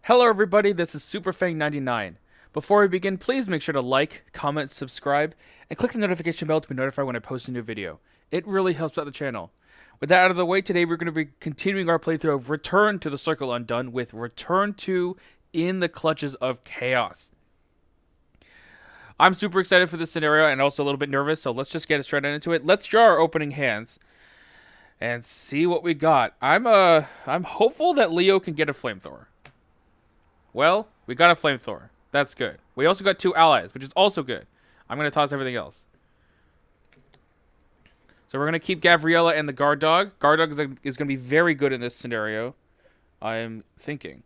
Hello everybody, this is SuperFang99. Before we begin, please make sure to like, comment, subscribe, and click the notification bell to be notified when I post a new video. It really helps out the channel. With that out of the way, today we're going to be continuing our playthrough of Return to the Circle Undone with Return to In the Clutches of Chaos. I'm super excited for this scenario and also a little bit nervous, so let's just get straight into it. Let's draw our opening hands and see what we got. I'm hopeful that Leo can get a flamethrower. Well, we got a flamethrower. That's good. We also got 2 allies, which is also good. I'm going to toss everything else. So we're going to keep Gabriella and the guard dog. Guard dog is going to be very good in this scenario, I'm thinking.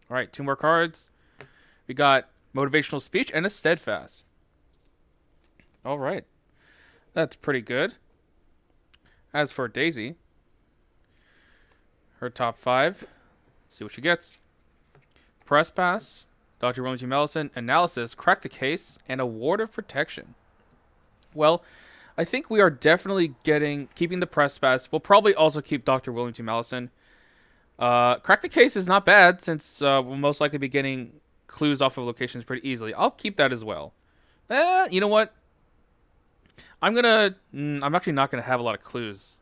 All right, 2 more cards. We got motivational speech and a steadfast. All right. That's pretty good. As for Daisy, her top 5. Let's see what she gets. Press pass, Dr. William T. Mellison, analysis, crack the case, and a ward of protection. Well, I think we are definitely keeping the press pass. We'll probably also keep Dr. William T. Mellison. Crack the case is not bad since we'll most likely be getting clues off of locations pretty easily. I'll keep that as well. You know what? I'm actually not gonna have a lot of clues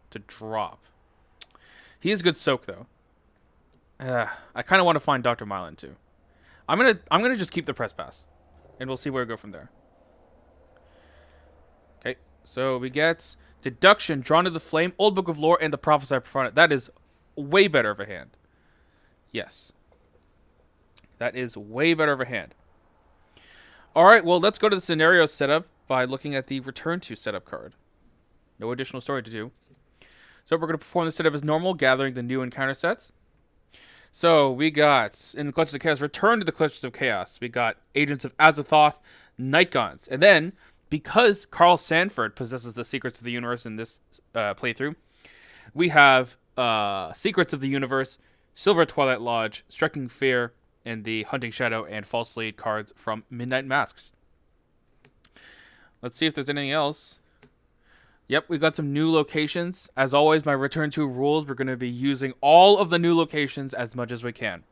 to drop. He is good soak though. I kind of want to find Dr. Mylan too. I'm gonna just keep the press pass, and we'll see where we go from there. Okay, so we get deduction, drawn to the flame, old book of lore, and the prophesy profound. That is way better of a hand. Yes, that is way better of a hand. All right, well let's go to the scenario setup by looking at the return to setup card. No additional story to do. So we're going to perform the setup as normal, gathering the new encounter sets. So we got, in the Clutches of Chaos, Return to the Clutches of Chaos. We got Agents of Azathoth, Night Guns. And then, because Carl Sanford possesses the secrets of the universe in this playthrough, we have Secrets of the Universe, Silver Twilight Lodge, Striking Fear, and the Hunting Shadow and False Lead cards from Midnight Masks. Let's see if there's anything else. Yep, we got some new locations. As always, my return to rules, we're going to be using all of the new locations as much as we can.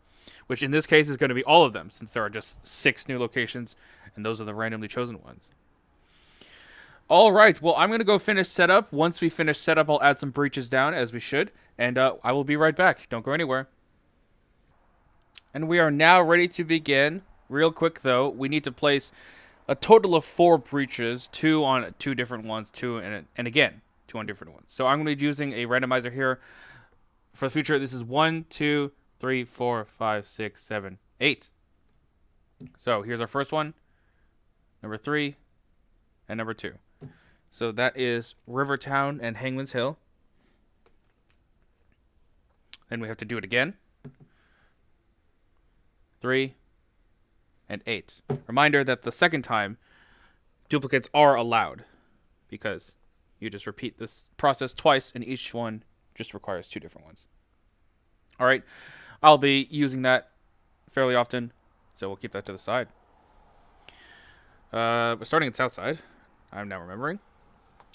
Which in this case is going to be all of them, since there are just 6 new locations, and those are the randomly chosen ones. Alright, well, I'm going to go finish setup. Once we finish setup, I'll add some breaches down, as we should. And I will be right back. Don't go anywhere. And we are now ready to begin. Real quick, though, we need to place a total of 4 breaches, 2 on 2 different ones, 2 and again 2 on different ones. So I'm going to be using a randomizer here for the future. This is 1, 2, 3, 4, 5, 6, 7, 8. So here's our first one, number 3, and number 2. So that is Rivertown and Hangman's Hill. Then we have to do it again. 3. And 8. Reminder that the second time, duplicates are allowed, because you just repeat this process twice, and each one just requires 2 different ones. Alright, I'll be using that fairly often, so we'll keep that to the side. We're starting at Southside, I'm now remembering.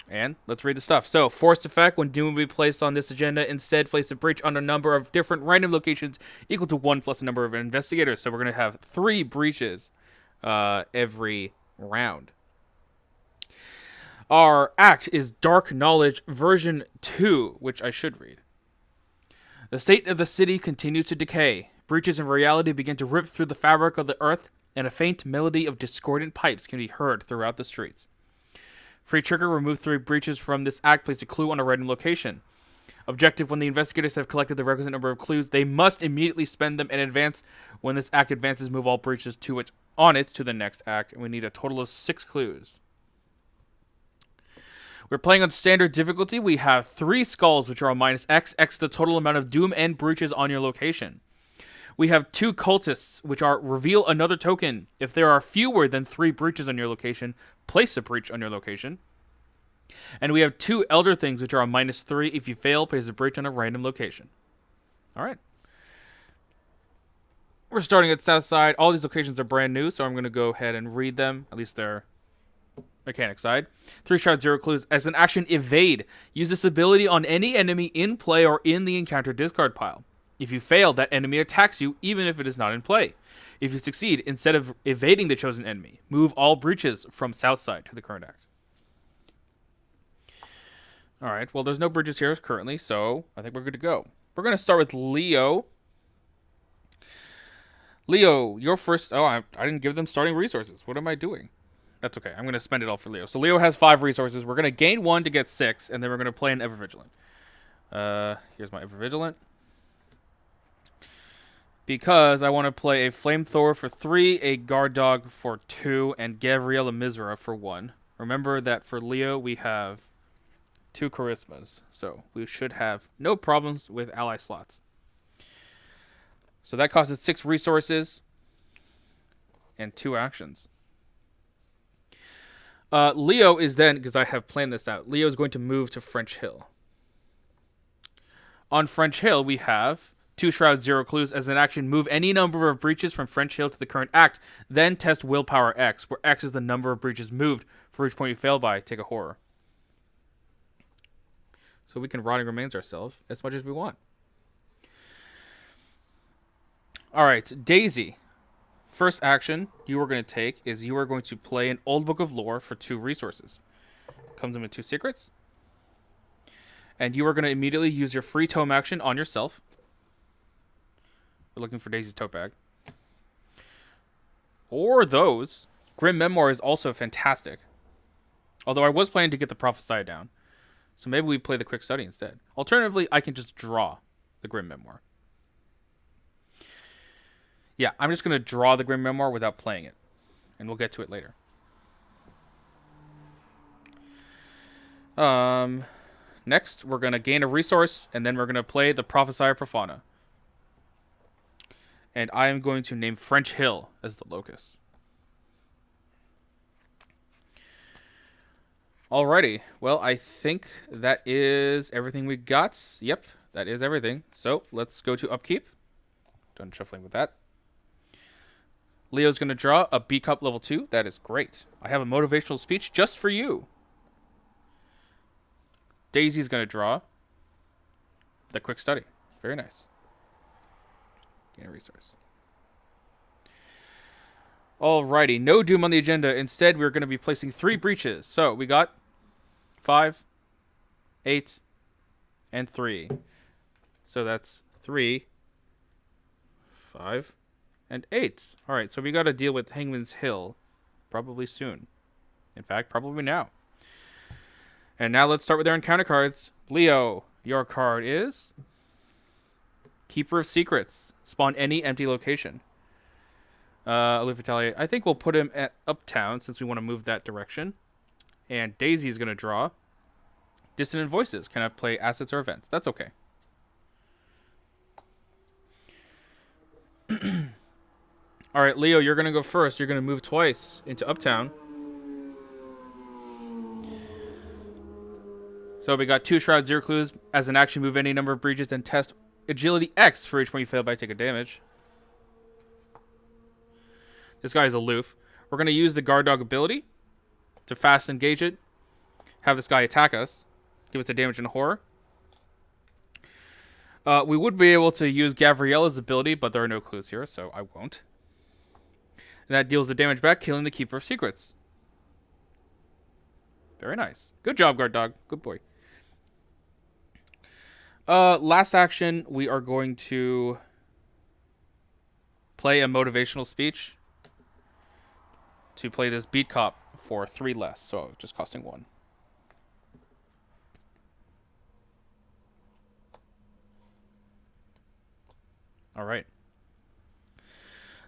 And let's read the stuff. So, forced effect, when doom will be placed on this agenda, instead place a breach on a number of different random locations equal to 1 plus the number of investigators. So we're going to have 3 breaches every round. Our act is Dark Knowledge version 2, which I should read. The state of the city continues to decay. Breaches in reality begin to rip through the fabric of the earth, and a faint melody of discordant pipes can be heard throughout the streets. Free trigger, remove 3 breaches from this act, place a clue on a random location. Objective, when the investigators have collected the requisite number of clues, they must immediately spend them in advance. When this act advances, move all breaches to the next act, and we need a total of 6 clues. We're playing on standard difficulty. We have 3 skulls, which are on -X, X the total amount of doom and breaches on your location. We have 2 cultists, which are reveal another token. If there are fewer than 3 breaches on your location, place a breach on your location. And we have 2 elder things, which are on -3. If you fail, place a breach on a random location. Alright. We're starting at Southside. All these locations are brand new, so I'm going to go ahead and read them. At least they're mechanic side. 3 shot 0 clues. As an action, evade. Use this ability on any enemy in play or in the encounter discard pile. If you fail, that enemy attacks you even if it is not in play. If you succeed, instead of evading the chosen enemy, move all breaches from south side to the current act. Alright, well, there's no bridges here currently, so I think we're good to go. We're going to start with Leo. Leo, your first... Oh, I didn't give them starting resources. What am I doing? That's okay. I'm going to spend it all for Leo. So Leo has 5 resources. We're going to gain 1 to get 6, and then we're going to play an Ever Vigilant. Here's my Ever Vigilant. Because I want to play a Flamethrower for 3, a Guard Dog for 2, and Gabriella Misra for 1. Remember that for Leo, we have 2 Charismas. So we should have no problems with ally slots. So that costs us 6 resources and 2 actions. Leo is then, because I have planned this out, Leo is going to move to French Hill. On French Hill, we have 2 Shroud, 0 Clues. As an action, move any number of breaches from French Hill to the current act. Then test Willpower X, where X is the number of breaches moved. For each point you fail by, take a horror. So we can Rotting Remains ourselves as much as we want. Alright, Daisy. First action you are going to take is you are going to play an Old Book of Lore for 2 resources. Comes in with 2 secrets. And you are going to immediately use your free tome action on yourself. We're looking for Daisy's tote bag. Or those. Grim Memoir is also fantastic. Although I was planning to get the Prophesy down. So maybe we play the Quick Study instead. Alternatively, I can just draw the Grim Memoir. Yeah, I'm just going to draw the Grim Memoir without playing it. And we'll get to it later. Next, we're going to gain a resource, and then we're going to play the Prophesier Profana. And I am going to name French Hill as the locus. Alrighty, well, I think that is everything we got. Yep, that is everything. So, let's go to Upkeep. Done shuffling with that. Leo's going to draw a B Cup level 2. That is great. I have a motivational speech just for you. Daisy's going to draw the Quick Study. Very nice. Gain a resource. Alrighty, no Doom on the agenda. Instead, we're going to be placing 3 breaches. So, we got 5, 8, and 3. So that's 3, 5, and 8. Alright, so we got to deal with Hangman's Hill probably soon. In fact, probably now. And now let's start with our encounter cards. Leo, your card is Keeper of Secrets. Spawn any empty location. Aloof Retaliate. I think we'll put him at Uptown since we want to move that direction. And Daisy is going to draw Dissonant Voices. Cannot play assets or events. That's okay. Alright, Leo, you're going to go first. You're going to move twice into Uptown. So we got 2 Shroud, 0 Clues. As an action, move any number of breaches, then test Agility X for each point you fail by take a damage. This guy is aloof. We're going to use the Guard Dog ability to fast engage it. Have this guy attack us. Give us a damage and a horror. We would be able to use Gavriella's ability, but there are no clues here, so I won't. And that deals the damage back, killing the Keeper of Secrets. Very nice. Good job, Guard Dog. Good boy. Last action, we are going to play a motivational speech to play this Beat Cop for 3 less, so just costing 1. Alright.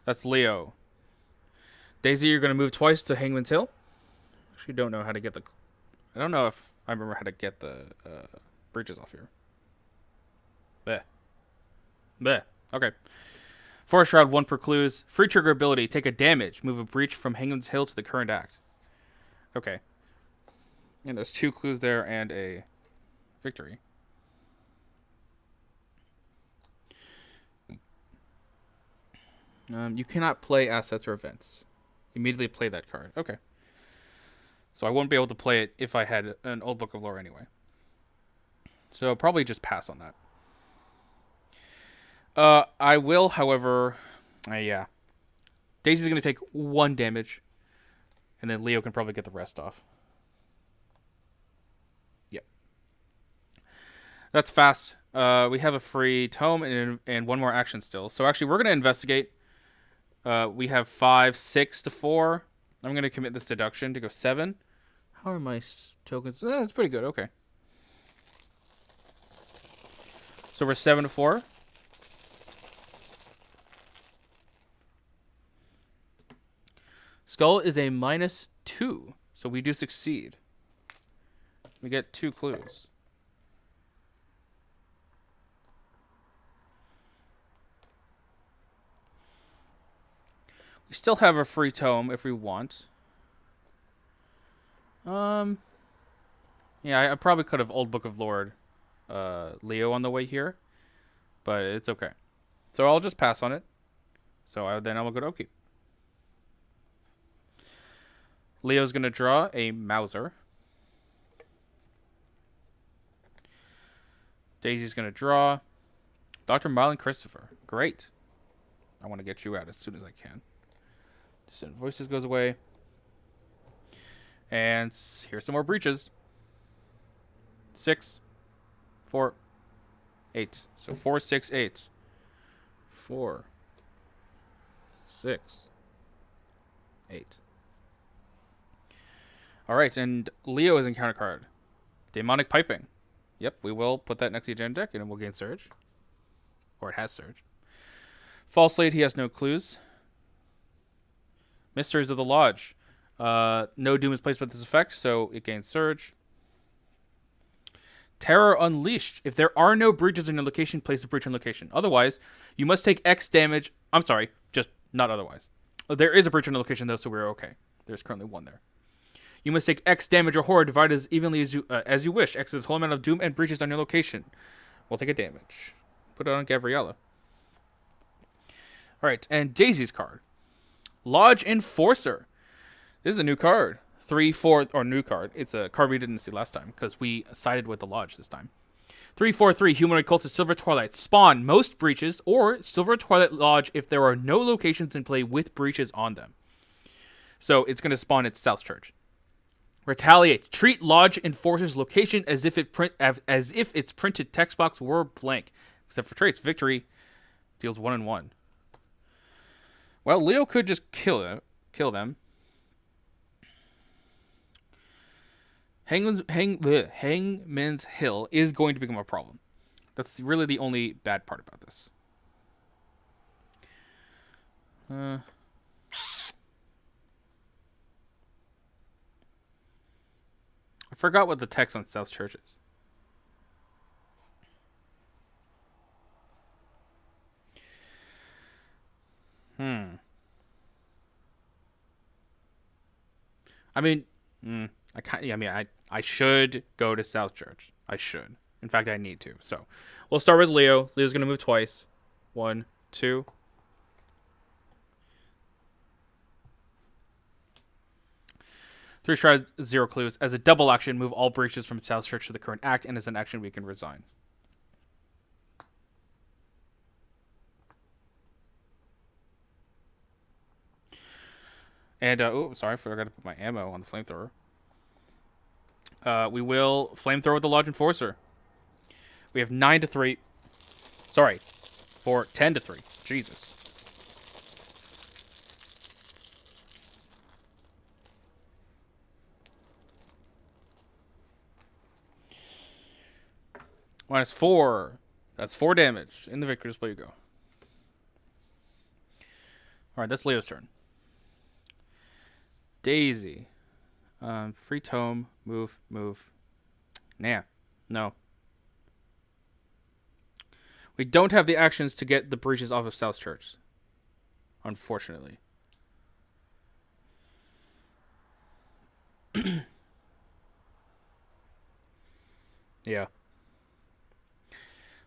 That's Leo. Daisy, you're going to move twice to Hangman's Hill. Actually, don't know how to get the... I don't know if I remember how to get the bridges off here. Bleh. Bleh. Okay. 4 Shroud, 1 per clues. Free trigger ability. Take a damage. Move a breach from Hangman's Hill to the current act. Okay. And there's 2 clues there and a victory. You cannot play assets or events. Immediately play that card. Okay. So I won't be able to play it if I had an Old Book of Lore anyway. So probably just pass on that. I will, however, yeah. Daisy's gonna take 1 damage, and then Leo can probably get the rest off. Yep. That's fast. We have a free tome and 1 more action still. So actually, we're gonna investigate. We have 5, 6 to 4. I'm gonna commit this deduction to go 7. How are my tokens? That's pretty good. Okay. So we're 7 to 4. Skull is a -2, so we do succeed. We get 2 clues. We still have a free tome if we want. Yeah, I probably could have Old Book of Lord Leo on the way here, but it's okay. So I'll just pass on it. So then I will go to Oki. Leo's going to draw a Mauser. Daisy's going to draw Dr. Marlon Christopher. Great. I want to get you out as soon as I can. Distant Voices goes away. And here's some more breaches. 6, 4, 8. So 4, 6, 8. 4, 6, 8. All right, and Leo is encounter card. Demonic Piping. Yep, we will put that next to the agenda deck, and it will gain Surge. Or it has Surge. False Lead, he has no clues. Mysteries of the Lodge. No Doom is placed with this effect, so it gains Surge. Terror Unleashed. If there are no breaches in your location, place a breach in location. Otherwise, you must take X damage. I'm sorry, just not otherwise. There is a breach in the location, though, so we're okay. There's currently 1 there. You must take X damage or horror divided as evenly as you wish. X is the whole amount of doom and breaches on your location. We'll take a damage. Put it on Gabriella. All right, and Daisy's card. Lodge Enforcer. This is a new card. 3, 4, or new card. It's a card we didn't see last time because we sided with the Lodge this time. 3, 4, 3. Humanoid Cultist Silver Twilight. Spawn most breaches or Silver Twilight Lodge if there are no locations in play with breaches on them. So it's going to spawn its South Church. Retaliate. Treat Lodge Enforcer's location as if its printed text box were blank, except for traits. Victory deals 1 and 1. Well, Leo could just kill them. Hangman's Hill is going to become a problem. That's really the only bad part about this. I forgot what the text on South Church is. I mean, I should go to South Church. I should. In fact, I need to. So, we'll start with Leo. Leo's gonna move twice. 1, 2. Three strides, 0 clues. As a double action, move all breaches from South Church to the current act, and as an action, we can resign. And, sorry, I forgot to put my ammo on the flamethrower. We will flamethrower with the Lodge Enforcer. We have 9 to 3. Sorry, 10 to 3. Jesus. -4. That's 4 damage. In the victory display you go. Alright, that's Leo's turn. Daisy. Free tome. Move. Nah. No. We don't have the actions to get the breaches off of South Church. Unfortunately. Yeah.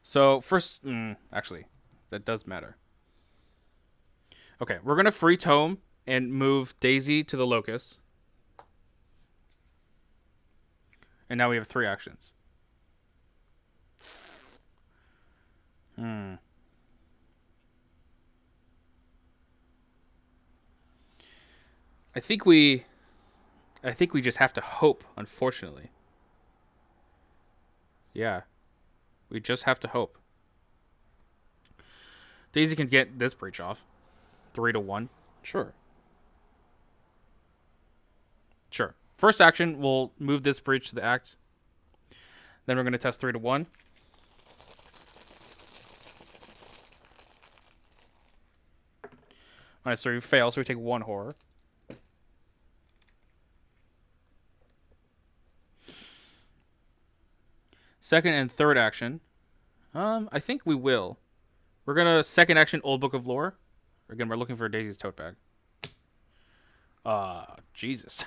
So, first... actually, that does matter. Okay, we're going to free tome and move Daisy to the locus. And now we have 3 actions. I think we just have to hope, unfortunately. Yeah. We just have to hope. Daisy can get this breach off. 3-1. Sure. Sure. First action, we'll move this breach to the act. Then we're going to test 3-1. Alright, so we fail, so we take 1 horror. Second and third action. I think we will. We're gonna second action Old Book of Lore. Again, we're looking for Daisy's tote bag. Jesus.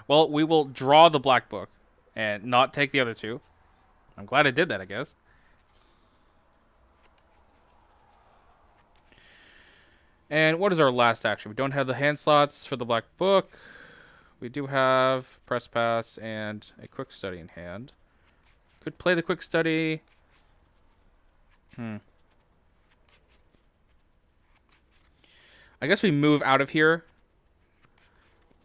Well, we will draw the black book and not take the other 2. I'm glad I did that, I guess. And what is our last action? We don't have the hand slots for the black book. We do have press pass and a quick study in hand. Could play the quick study. I guess we move out of here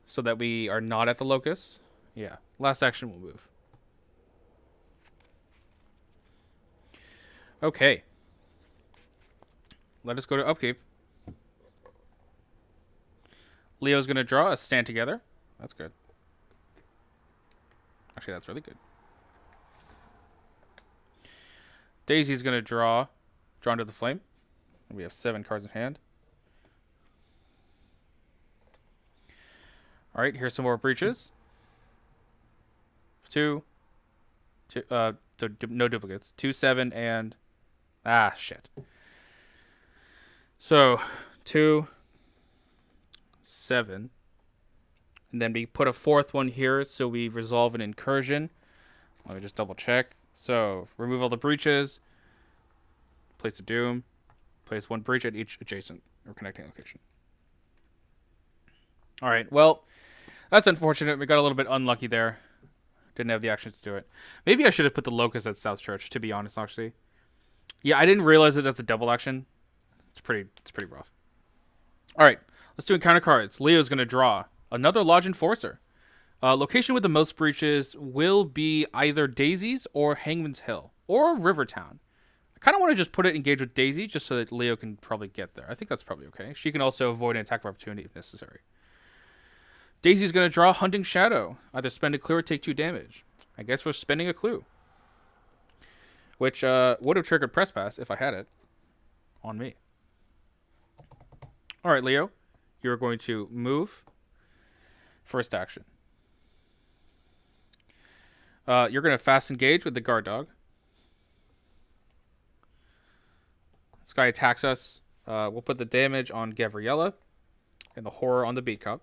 so that we are not at the locus. Yeah, last action we'll move. Okay. Let us go to upkeep. Leo's going to draw a stand together. That's good. Actually, that's really good. Daisy's going to draw Drawn to the Flame. We have 7 cards in hand. All right, here's some more breaches. 2. So no duplicates. 2, 7, and... shit. So, 2, 7. And then we put a 4th one here, so we resolve an incursion. Let me just double check. So, remove all the breaches. Place a doom. Place 1 breach at each adjacent or connecting location. Alright, well, that's unfortunate. We got a little bit unlucky there. Didn't have the action to do it. Maybe I should have put the Locust at South Church, to be honest, actually. Yeah, I didn't realize that that's a double action. It's pretty rough. Alright, let's do encounter cards. Leo's going to draw another Lodge Enforcer. Location with the most breaches will be either Daisy's or Hangman's Hill or Rivertown. I kind of want to just put it engage with Daisy just so that Leo can probably get there. I think that's probably okay. She can also avoid an attack of opportunity if necessary. Daisy's going to draw Hunting Shadow. Either spend a clue or take 2 damage. I guess we're spending a clue. Which would have triggered Press Pass if I had it on me. Alright, Leo. You're going to move. First action. You're going to fast engage with the guard dog. This guy attacks us. We'll put the damage on Gabriella and the horror on the beat cop.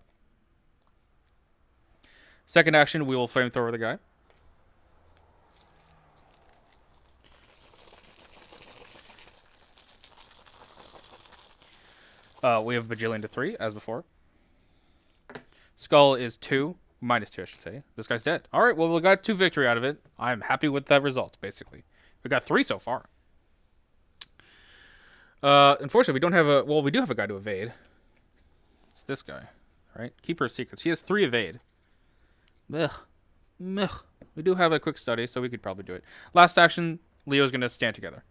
Second action, we will flamethrower the guy. We have Bajillion to 3, as before. Skull is 2. -2, I should say. This guy's dead. Alright, well, we got 2 victory out of it. I'm happy with that result, basically. We got 3 so far. Unfortunately, we don't have a... Well, we do have a guy to evade. It's this guy, right? Keeper of Secrets. He has 3 evade. Ugh. We do have a quick study, so we could probably do it. Last action, Leo's going to stand together.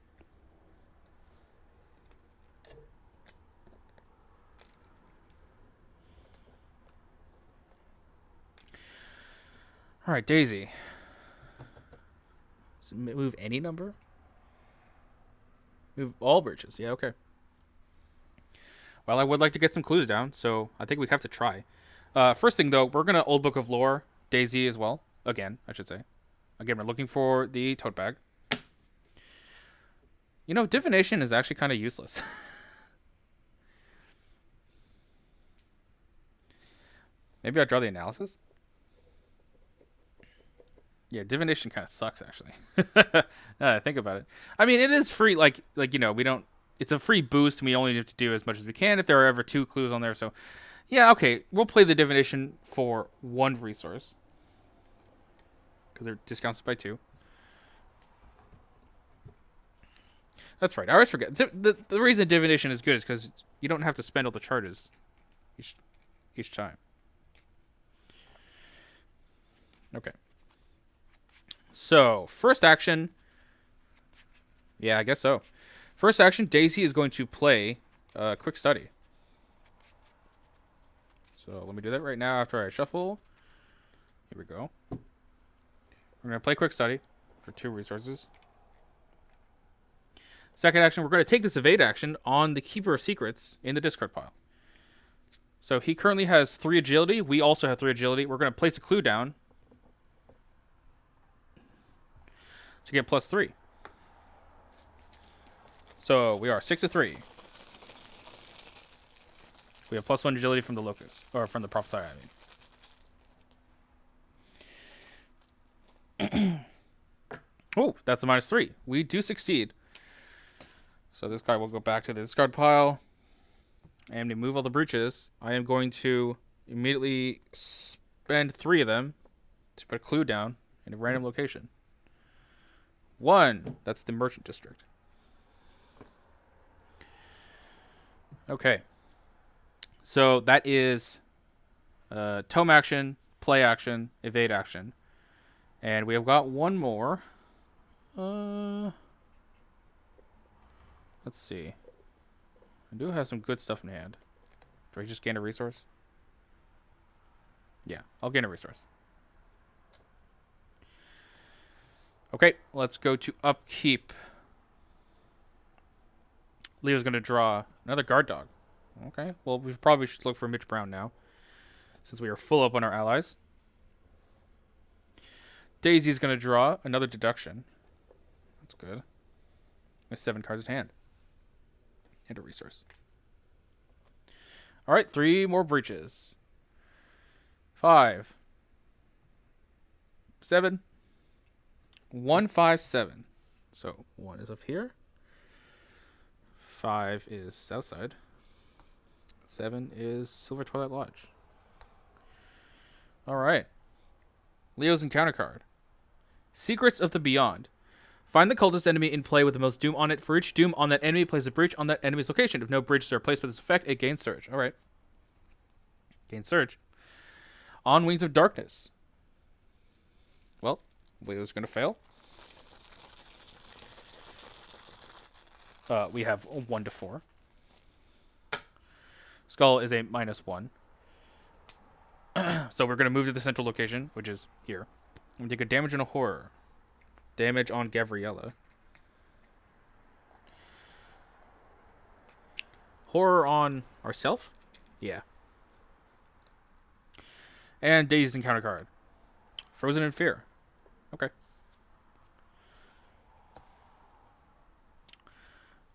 Alright, Daisy. So move any number? Move all bridges. Yeah, okay. Well, I would like to get some clues down, so I think we have to try. First thing, though, we're going to Old Book of Lore Daisy as well. Again, I should say. Again, we're looking for the tote bag. You know, divination is actually kind of useless. Maybe I'll draw the analysis? Yeah, divination kind of sucks, actually. Now that I think about it. I mean, it is free, like you know, we don't... It's a free boost, and we only have to do as much as we can if there are ever 2 clues on there, so... Yeah, okay, we'll play the divination for 1 resource. Because they're discounted by 2. That's right, I always forget. The reason divination is good is because you don't have to spend all the charges. each time. Okay. So, first action. Yeah, I guess so. First action, Daisy is going to play Quick Study. So, let me do that right now after I shuffle. Here we go. We're going to play Quick Study for 2 resources. Second action, we're going to take this evade action on the Keeper of Secrets in the discard pile. So he currently has 3 agility. We also have 3 agility. We're going to place a clue down to get +3. So we are 6 of 3. We have +1 agility from the locust, or from the prophesy, I mean. Oh, that's a -3. We do succeed. So this guy will go back to the discard pile. And to move all the breaches, I am going to immediately spend 3 of them to put a clue down in a random location. 1, that's the merchant district. Okay. So that is tome action, play action, evade action. And we have got one more. Let's see. I do have some good stuff in hand. Do I just gain a resource? Yeah, I'll gain a resource. Okay, let's go to upkeep. Leo's going to draw another guard dog. Okay, well, we probably should look for Mitch Brown now, since we are full up on our allies. Daisy's going to draw another deduction. That's good. With 7 cards in hand. And a resource. All right, 3 more breaches. 5. 7. 1, 5, 7. So 1 is up here. 5 is south side. 7 is Silver Twilight Lodge. All right. Leo's encounter card. Secrets of the Beyond. Find the cultist enemy in play with the most doom on it. For each doom on that enemy, place a breach on that enemy's location. If no breaches are placed with this effect, it gains surge. All right. Gain surge. On Wings of Darkness. Well, Leo's going to fail. We have a 1 to 4. Skull is a -1. So we're going to move to the central location, which is here. And take a damage and a horror. Damage on Gavriella. Horror on ourself? Yeah. And Daisy's encounter card. Frozen in Fear. Okay.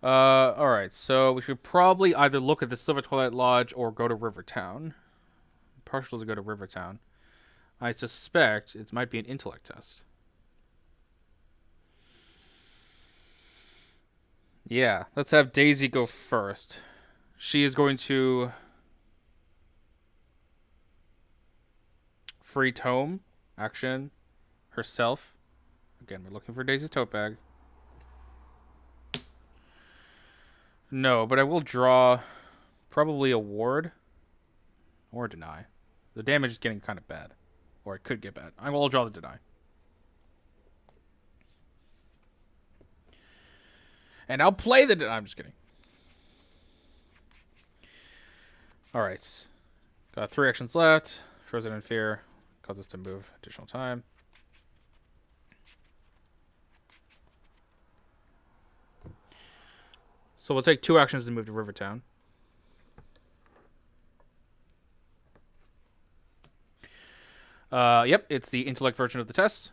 Alright, so we should probably either look at the Silver Twilight Lodge or go to Rivertown. Partial to go to Rivertown. I suspect it might be an intellect test. Yeah, let's have Daisy go first. She is going to free tome action herself. Again, we're looking for Daisy's tote bag. No, but I will draw probably a ward or deny. The damage is getting kind of bad. Or it could get bad. I will draw the deny. And I'll play the deny. I'm just kidding. Alright. Got 3 actions left. Frozen in Fear. Cause us to move additional time. So we'll take 2 actions to move to Rivertown. Yep, it's the intellect version of the test.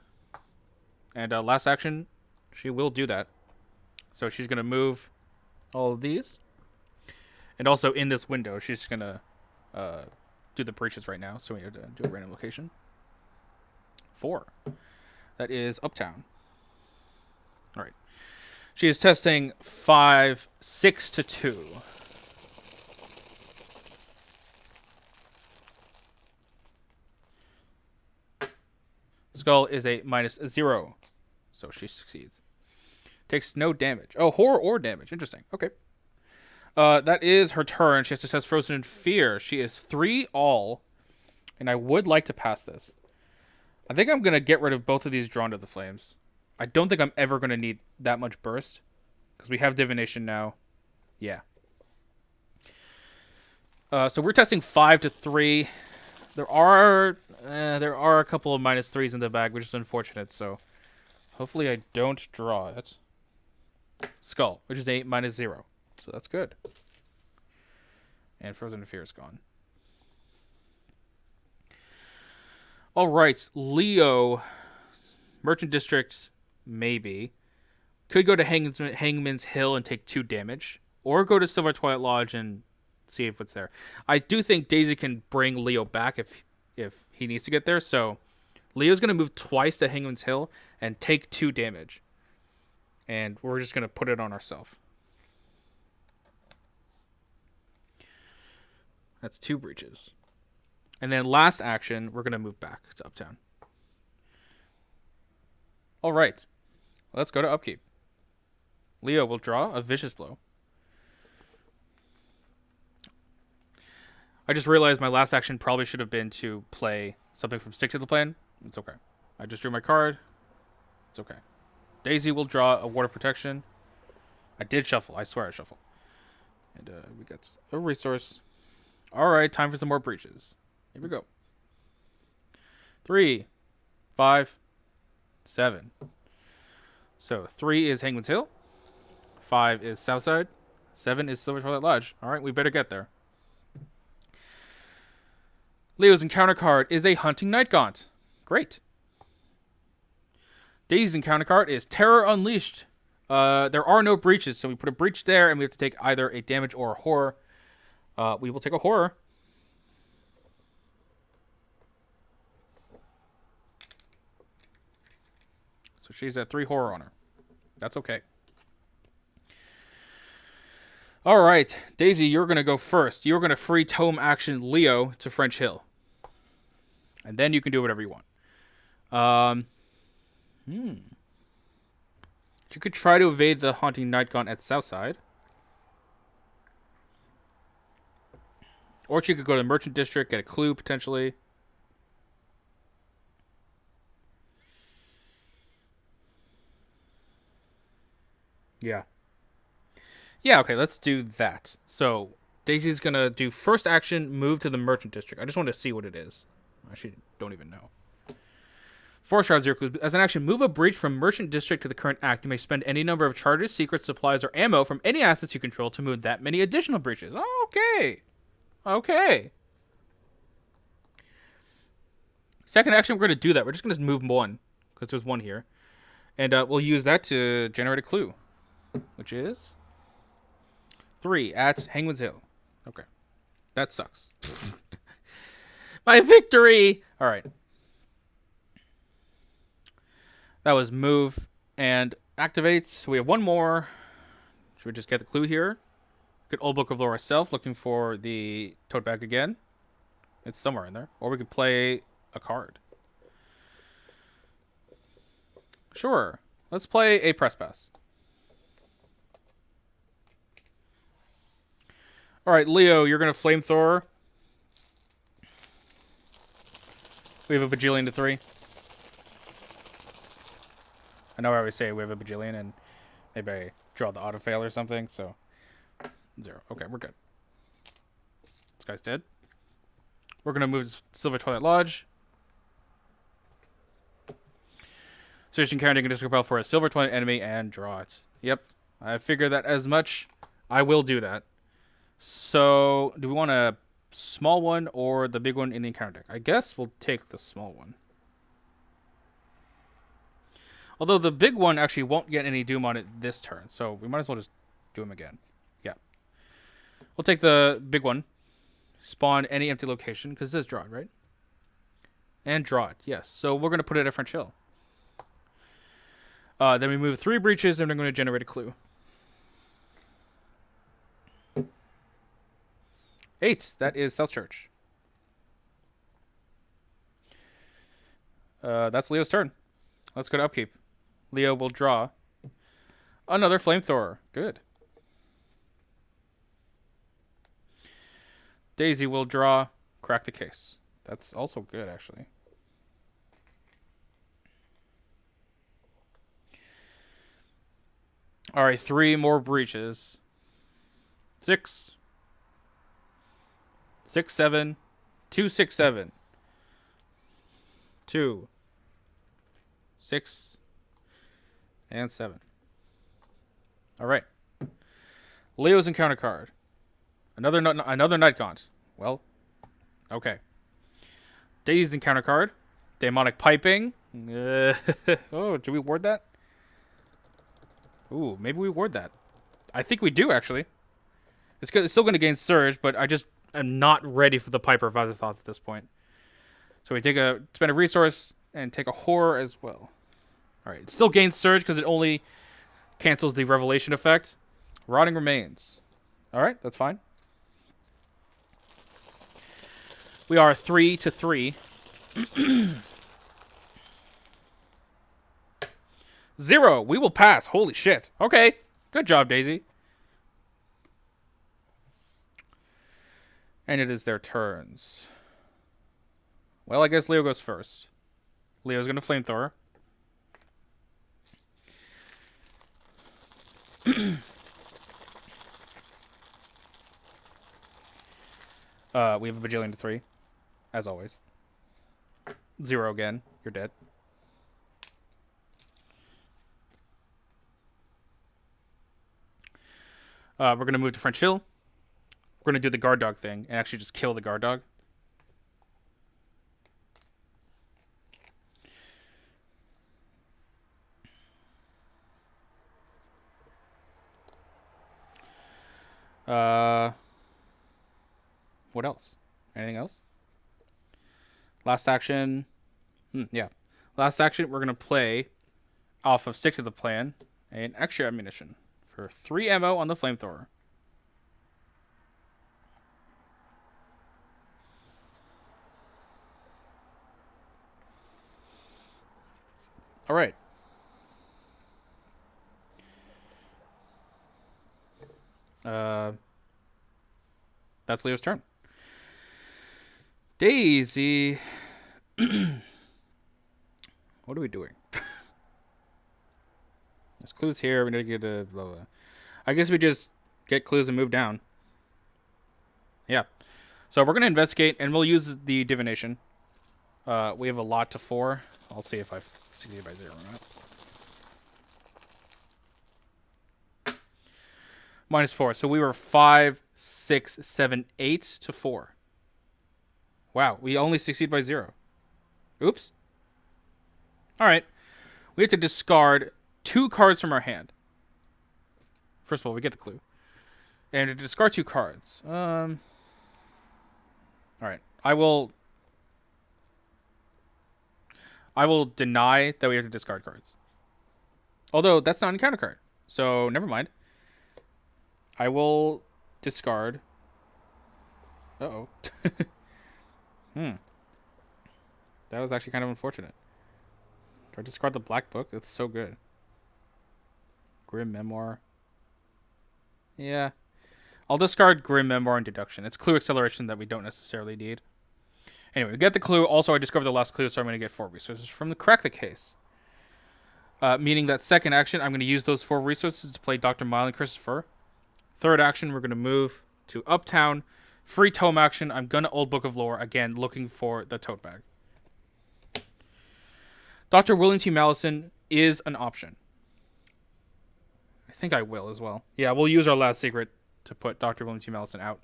And last action, she will do that. So she's going to move all of these. And also in this window, she's going to do the breaches right now. So we have to do a random location. 4. That is Uptown. All right. She is testing 5, 6 to 2. Skull is a -0. So she succeeds. Takes no damage. Oh, horror or damage. Interesting. Okay. That is her turn. She has to test Frozen in Fear. She is 3 all, and I would like to pass this. I think I'm going to get rid of both of these Drawn to the Flames. I don't think I'm ever going to need that much burst, because we have Divination now. Yeah. So we're testing 5 to 3. There are a couple of -3s in the bag, which is unfortunate, so hopefully I don't draw it. Skull, which is 8 -0. So that's good. And Frozen in Fear is gone. All right, Leo, Merchant District, maybe. Could go to Hangman's Hill and take 2 damage. Or go to Silver Twilight Lodge and see if it's there. I do think Daisy can bring Leo back if he needs to get there. So Leo's going to move twice to Hangman's Hill and take 2 damage. And we're just going to put it on ourselves. That's 2 breaches. And then last action, we're going to move back to Uptown. All right. Let's go to Upkeep. Leo will draw a Vicious Blow. I just realized my last action probably should have been to play something from Stick to the Plan. It's okay. I just drew my card. It's okay. Daisy will draw a Ward of Protection. I did shuffle. I swear I shuffle. And we got a resource. All right, time for some more breaches. Here we go. 3, 5, 7. So 3 is Hangman's Hill. 5 is Southside. 7 is Silver Twilight Lodge. All right, we better get there. Leo's encounter card is a Hunting Night Gaunt. Great. Daisy's encounter card is Terror Unleashed. There are no breaches, so we put a breach there, and we have to take either a damage or a horror. We will take a horror. So she's at 3 horror on her. That's okay. All right, Daisy, you're going to go first. You're going to free tome action Leo to French Hill. And then you can do whatever you want. You could try to evade the Haunting Night Gaunt at Southside. Or she could go to the Merchant District, get a clue, potentially. Yeah. Yeah, okay, let's do that. So, Daisy's going to do first action, move to the Merchant District. I just want to see what it is. I actually don't even know. 4 shards, 0 clues. As an action, move a breach from Merchant District to the current act. You may spend any number of charges, secrets, supplies, or ammo from any assets you control to move that many additional breaches. Okay. Okay. Second action, we're going to do that. We're just going to move 1, because there's 1 here. And we'll use that to generate a clue, which is 3 at Hangman's Hill. Okay. That sucks. My victory! All right. That was move and activate. So we have 1 more. Should we just get the clue here? Good Old Book of Lore ourselves, looking for the tote bag again. It's somewhere in there. Or we could play a card. Sure. Let's play a press pass. All right, Leo, you're going to flamethrower. We have a bajillion to 3. I know I always say we have a bajillion, and maybe I draw the auto fail or something, so 0. Okay, we're good. This guy's dead. We're going to move to Silver Twilight Lodge. Station carrying a disco bell for a Silver Twilight enemy and draw it. Yep, I figured that as much. I will do that. So, do we want a small one or the big one in the encounter deck? I guess we'll take the small one. Although the big one actually won't get any doom on it this turn, so we might as well just do him again. Yeah. We'll take the big one. Spawn any empty location, because this is draw it, right? And draw it, yes. So we're going to put it at French Hill. Then we move 3 breaches, and we're going to generate a clue. 8, that is South Church. That's Leo's turn. Let's go to Upkeep. Leo will draw another Flamethrower. Good. Daisy will draw Crack the Case. That's also good, actually. All right, 3 more breaches. 6. 6, 7. 2, 6, 7. 2. 6. And 7. All right. Leo's encounter card. Another night gaunt. Well, okay. Daisy's encounter card. Demonic piping. Oh, do we ward that? Ooh, maybe we ward that. I think we do, actually. It's still going to gain Surge, but I just am not ready for the Piper of Azathoth at this point. So we spend a resource and take a Horror as well. Alright, it still gains Surge because it only cancels the Revelation effect. Rotting Remains. Alright, that's fine. We are 3 to 3. 0. We will pass. Holy shit. Okay. Good job, Daisy. And it is their turns. Well, I guess Leo goes first. Leo's going to Flamethrower. We have a Bajillion to 3. As always. 0 again. You're dead. We're going to move to French Hill. We're going to do the guard dog thing and actually just kill the guard dog. What else? Anything else? Last action. Yeah. Last action, we're going to play off of Stick to the Plan and extra ammunition for 3 ammo on the Flamethrower. All right. That's Leo's turn. Daisy. What are we doing? There's clues here. We need to get a blah, blah. I guess we just get clues and move down. Yeah. So we're going to investigate, and we'll use the divination. We have a lot to 4. I'll see if I've succeeded by 0 or not. -4. So we were 5, 6, 7, 8 to 4. Wow. We only succeed by 0. Oops. All right. We have to discard 2 cards from our hand. First of all, we get the clue. And to discard 2 cards. All right. I will deny that we have to discard cards. Although, that's not an encounter card. So, never mind. I will discard. Uh-oh. That was actually kind of unfortunate. Do I discard the black book? That's so good. Grim Memoir. Yeah. I'll discard Grim Memoir and Deduction. It's clue acceleration that we don't necessarily need. Anyway, we get the clue. Also, I discovered the last clue, so I'm going to get 4 resources from the Crack the Case. Meaning that second action, I'm going to use those 4 resources to play Dr. Mile and Christopher. Third action, we're going to move to Uptown. Free tome action, I'm going to Old Book of Lore, again, looking for the tote bag. Dr. William T. Mallison is an option. I think I will as well. Yeah, we'll use our last secret to put Dr. William T. Mallison out.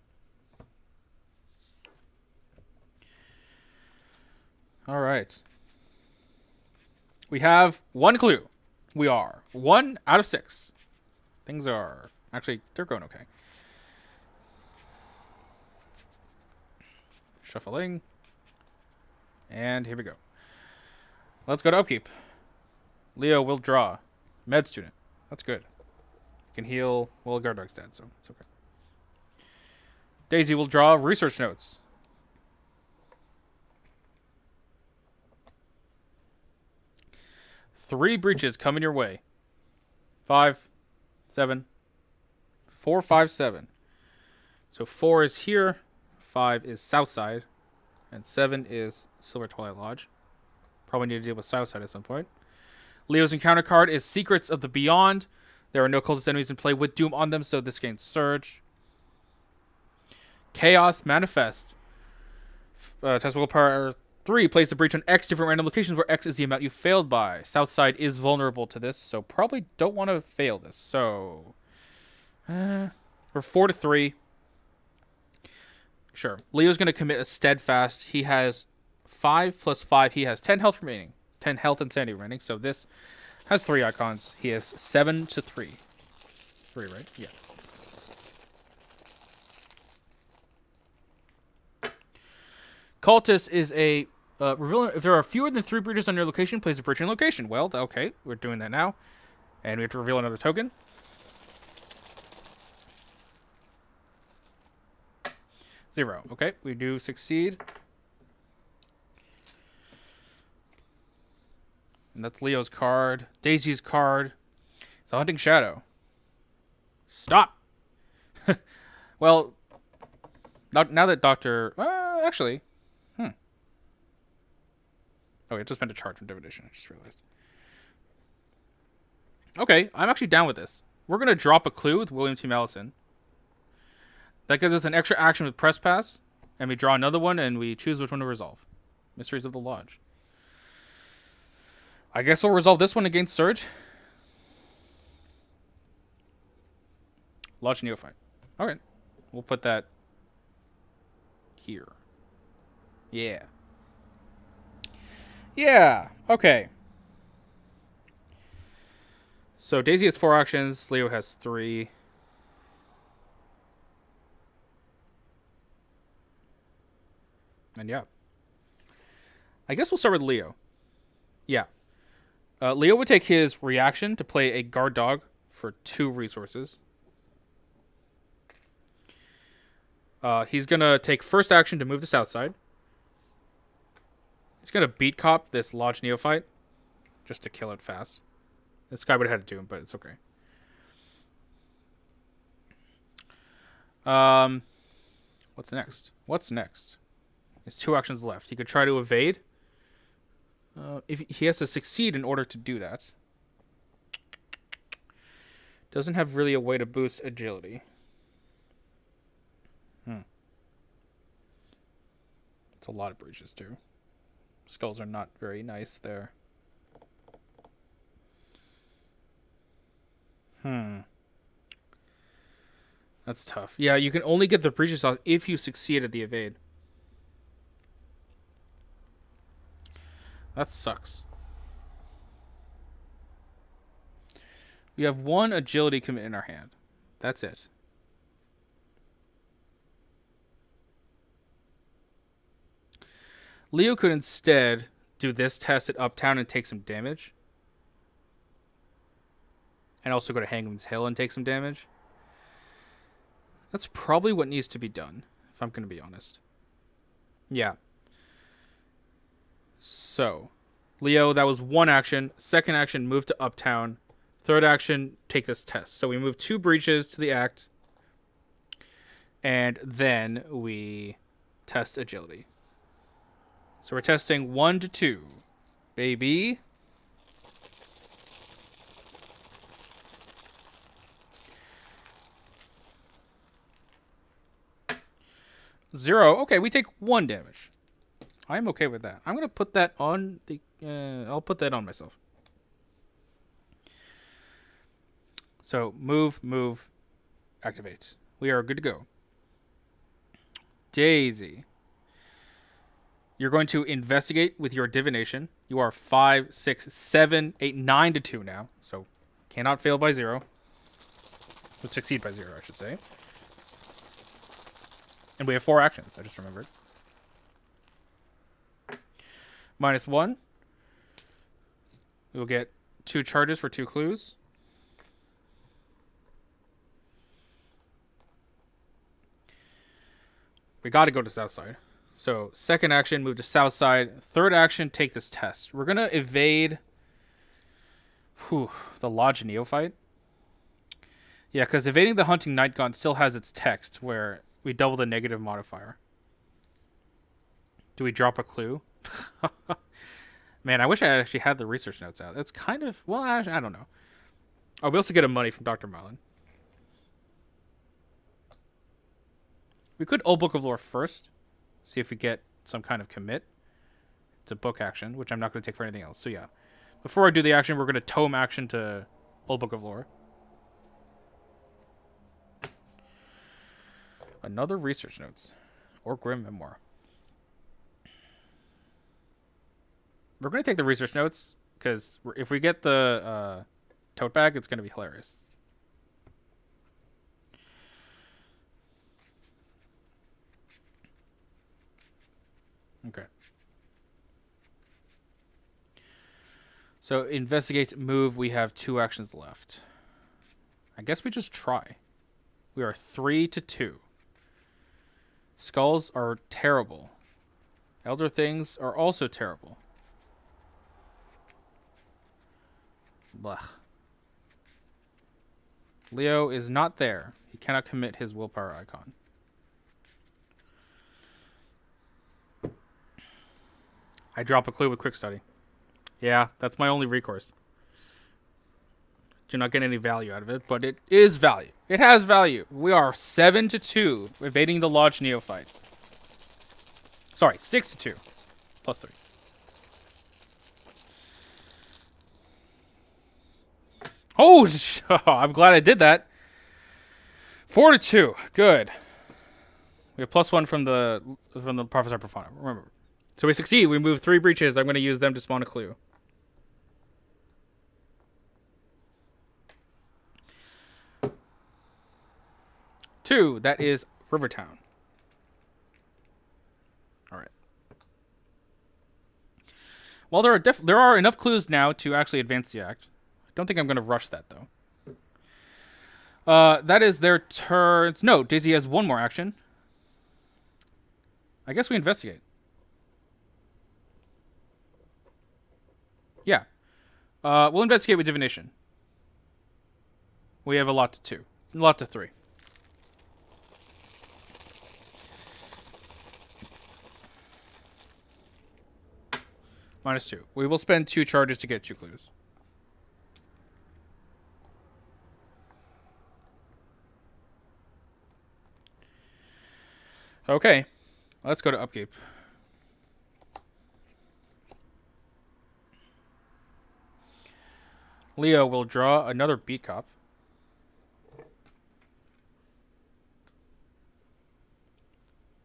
All right. We have 1 clue. We are 1 out of 6. Things are... Actually, they're going okay. Shuffling. And here we go. Let's go to upkeep. Leo will draw. Med student. That's good. Can heal. Well, guard dog's dead, so it's okay. Daisy will draw research notes. Three breaches coming your way. 5, 7, 4, 5, 7. So 4 is here. 5 is Southside. And 7 is Silver Twilight Lodge. Probably need to deal with Southside at some point. Leo's encounter card is Secrets of the Beyond. There are no cultist enemies in play with Doom on them, so this gains Surge. Chaos Manifest. Testicle Power 3 plays the breach on X different random locations where X is the amount you failed by. Southside is vulnerable to this, so probably don't want to fail this. So, we're 4-3. Sure. Leo's going to commit a Steadfast. He has 5 plus 5. He has 10 health remaining. 10 health and sanity remaining. So this has 3 icons. He has 7-3. 3, right? Yeah. Cultist is a reveal. If there are fewer than 3 breaches on your location, place a breach in location. Well, okay, we're doing that now, and we have to reveal another token. 0. Okay, we do succeed, and that's Leo's card. Daisy's card. It's a Hunting Shadow. Stop. Well, now that Doctor, actually. Oh, it just meant a charge from Divination. I just realized. Okay, I'm actually down with this. We're going to drop a clue with William T. Mallison. That gives us an extra action with Press Pass. And we draw another one, and we choose which one to resolve. Mysteries of the Lodge. I guess we'll resolve this one against Surge. Lodge Neophyte. Okay. We'll put that here. Yeah. Yeah, okay. So Daisy has 4 actions, Leo has 3. And yeah. I guess we'll start with Leo. Yeah. Leo would take his reaction to play a guard dog for 2 resources. He's going to take first action to move to Southside. He's going to beat cop this Lodge Neophyte just to kill it fast. This guy would have had to do him, but it's okay. What's next? What's next? There's 2 actions left. He could try to evade. If he has to succeed in order to do that. Doesn't have really a way to boost agility. It's a lot of breaches too. Skulls are not very nice there. That's tough. Yeah, you can only get the breaches off if you succeed at the evade. That sucks. We have 1 agility commit in our hand. That's it. Leo could instead do this test at Uptown and take some damage. And also go to Hangman's Hill and take some damage. That's probably what needs to be done, if I'm going to be honest. Yeah. So, Leo, that was 1 action. Second action, move to Uptown. Third action, take this test. So we move 2 breaches to the act. And then we test agility. So we're testing 1 to 2. Baby. Zero. Okay, we take 1 damage. I'm okay with that. I'm going to put that on the... I'll put that on myself. So, move, activate. We are good to go. Daisy. You're going to investigate with your divination. You are 5, 6, 7, 8, 9 to 2 now. So, cannot fail by 0. Would succeed by 0, I should say. And we have 4 actions, I just remembered. -1. We will get 2 charges for 2 clues. We got to go to Southside. So, second action, move to Southside. Third action, take this test. We're going to evade the Lodge Neophyte. Yeah, because evading the Hunting Night Gun still has its text, where we double the negative modifier. Do we drop a clue? Man, I wish I actually had the research notes out. That's kind of... Well, I don't know. Oh, we also get a money from Dr. Marlin. We could Old Book of Lore first. See if we get some kind of commit. It's a book action, which I'm not going to take for anything else. So, yeah. Before I do the action, we're going to tome action to Old Book of Lore. Another research notes. Or Grim Memoir. We're going to take the research notes, because if we get the tote bag, it's going to be hilarious. Okay. So, investigate, move. We have 2 actions left. I guess we just try. We are 3-2. Skulls are terrible. Elder things are also terrible. Blech. Leo is not there. He cannot commit his willpower icon. I drop a clue with quick study. Yeah, that's my only recourse. Do not get any value out of it, but it is value. It has value. We are 7-2, evading the Lodge Neophyte. Sorry, 6-2, plus 3. Oh, I'm glad I did that. 4-2, good. We have +1 from the Professor Profana. Remember, so we succeed. We move 3 breaches. I'm going to use them to spawn a clue. Two, that is Rivertown. All right. Well, there are enough clues now to actually advance the act. I don't think I'm going to rush that, though. That is their turns. No, Daisy has 1 more action. I guess we investigate. Yeah. We'll investigate with divination. We have a lot to 2. A lot to 3. -2. We will spend 2 charges to get 2 clues. Okay. Let's go to upkeep. Leo will draw another beat cop.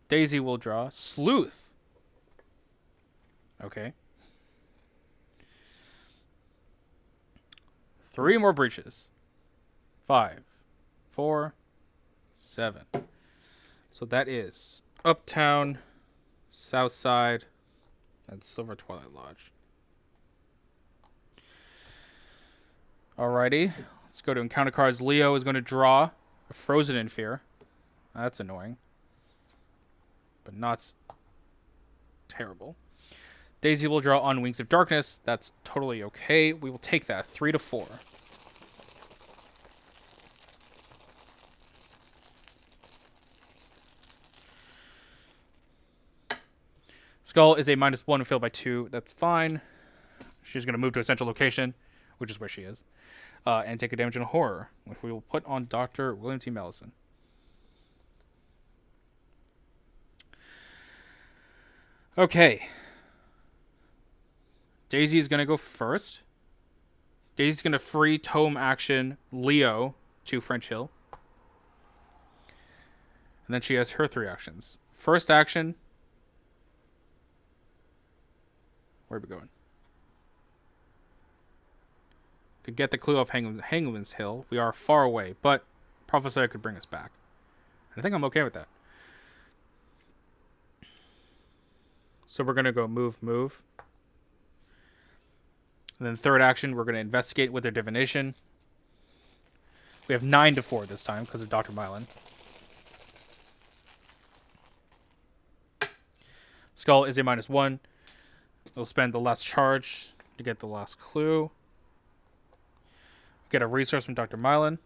Daisy will draw Sleuth. Okay. 3 more breaches. 5, 4, 7. So that is Uptown, Southside, and Silver Twilight Lodge. Alrighty. Let's go to encounter cards. Leo is going to draw a Frozen in Fear. That's annoying. But not terrible. Daisy will draw on Wings of Darkness. That's totally okay. We will take that. 3-4. Skull is a -1 and failed by 2. That's fine. She's going to move to a central location, which is where she is, and take a damage in a horror, which we will put on Dr. William T. Mellison. Okay. Daisy is going to go first. Daisy's going to free tome action Leo to French Hill. And then she has her 3 actions. First action. Where are we going? Could get the clue of Hangman's Hill. We are far away, but Professor could bring us back. And I think I'm okay with that. So we're going to go move. And then third action, we're going to investigate with their divination. We have 9-4 this time because of Dr. Mylan. Skull is a -1. We'll spend the last charge to get the last clue. Get a resource from Dr. Mylan.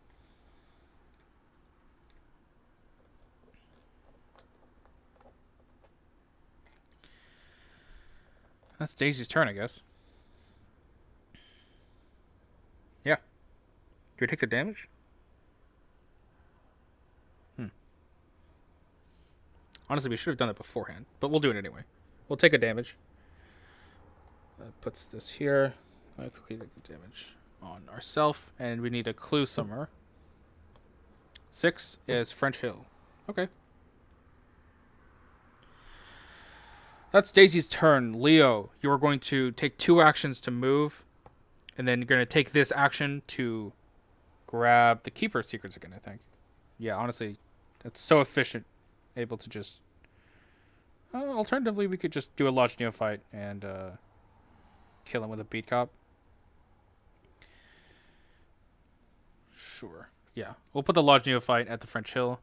That's Daisy's turn, I guess. Yeah. Do we take the damage? Honestly, we should have done that beforehand, but we'll do it anyway. We'll take a damage. That puts this here. I quickly take the damage on ourself, and we need a clue somewhere. 6 is French Hill. Okay. That's Daisy's turn. Leo, you are going to take 2 actions to move, and then you're going to take this action to grab the Keeper secrets again, I think. Yeah, honestly, it's so efficient. Able to just... alternatively, we could just do a Lodge Neophyte and kill him with a Beat Cop. Sure. Yeah. We'll put the Lodge Neophyte at the French Hill.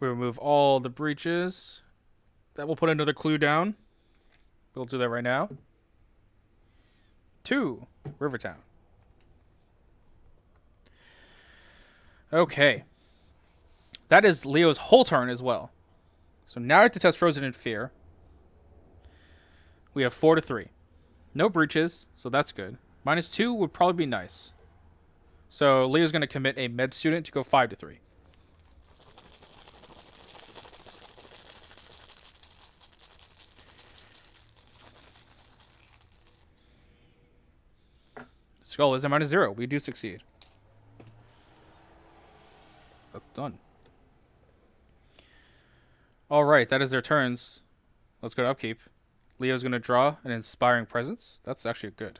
We remove all the breaches. That will put another clue down. We'll do that right now. 2, Rivertown. Okay. That is Leo's whole turn as well. So now I have to test Frozen in Fear. We have 4 to 3. No breaches, so that's good. -2 would probably be nice. So Leo's going to commit a med student to go 5 to 3. Skull is a -0. We do succeed. That's done. Alright, that is their turns. Let's go to upkeep. Leo's going to draw an Inspiring Presence. That's actually good.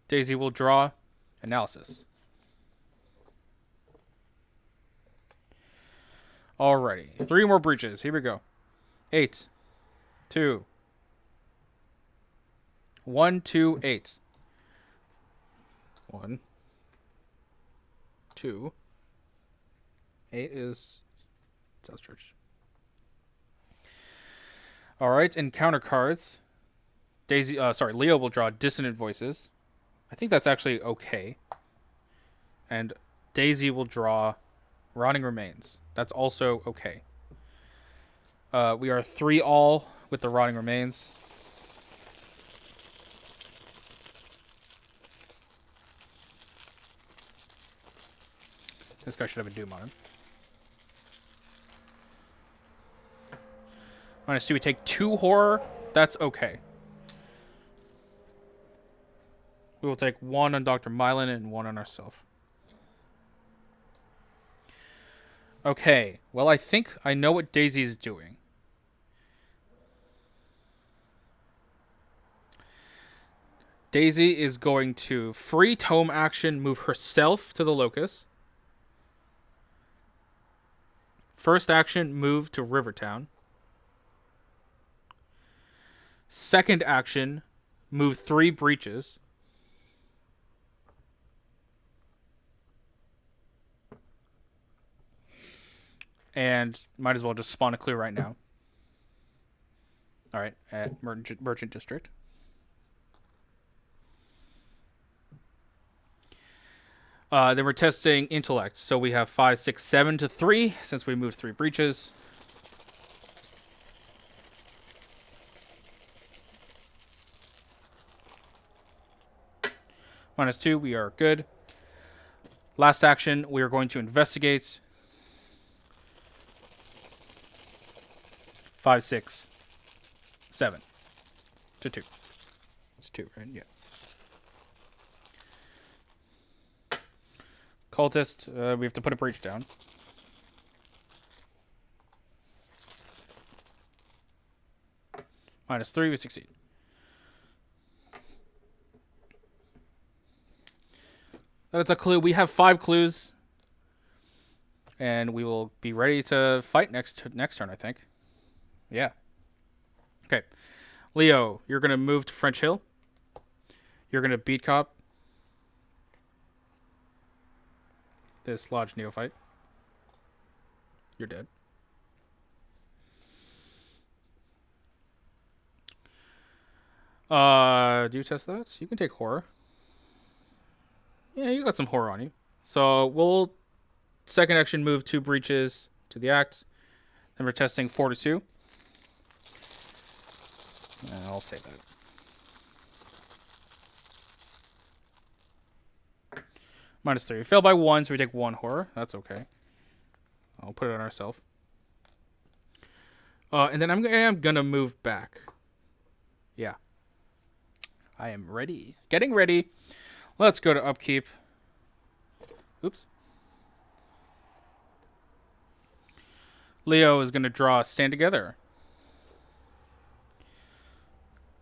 Daisy will draw Analysis. Alrighty. 3 more breaches. Here we go. 8. 2. 1, 2, 8. 1. 2. 8 is South Church. Alright, encounter cards. Leo will draw Dissonant Voices. I think that's actually okay. And Daisy will draw Rotting Remains. That's also okay. We are 3 all with the Rotting Remains. This guy should have a Doom on him. -2, we take 2 horror. That's okay. We will take 1 on Dr. Mylan and 1 on ourselves. Okay. Well, I think I know what Daisy is doing. Daisy is going to free tome action, move herself to the locus. First action, move to Rivertown. Second action, move 3 breaches. And might as well just spawn a clue right now. Alright, at Merchant District. Then we're testing intellect. So we have 5, 6, 7 to 3 since we moved 3 breaches. -2, we are good. Last action, we are going to investigate. 5, 6, 7 to 2. It's 2, right? Yeah. Cultist, we have to put a breach down. -3, we succeed. That's a clue. We have 5 clues. And we will be ready to fight next turn, I think. Yeah. Okay. Leo, you're going to move to French Hill. You're going to beat cop this Lodge Neophyte. You're dead. Do you test that? You can take horror. Yeah, you got some horror on you. So we'll Second action, move 2 breaches to the act. Then we're testing 4 to 2. And I'll save that. -3. We fail by 1, so we take 1 horror. That's okay. I'll put it on ourselves. And then I'm gonna move back. Yeah. I am ready. Getting ready. Let's go to upkeep. Oops. Leo is gonna draw Stand Together.